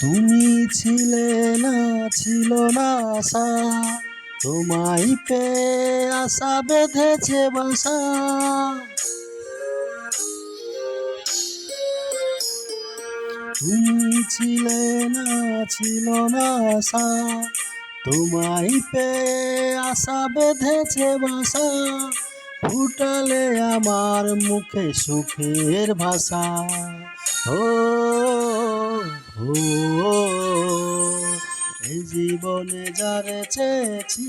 তুমি ছিলে না, ছিল না আশা, তোমায় পেয়ে আশা বেঁধেছে বাসা। তুমি ছিলে না, ছিল না আশা, তোমায় পেয়ে আশা বেঁধেছে বাসা। ফুটালে আমার মুখে সুখের ভাষা। ও ও এই জীবনে যারে চেয়েছি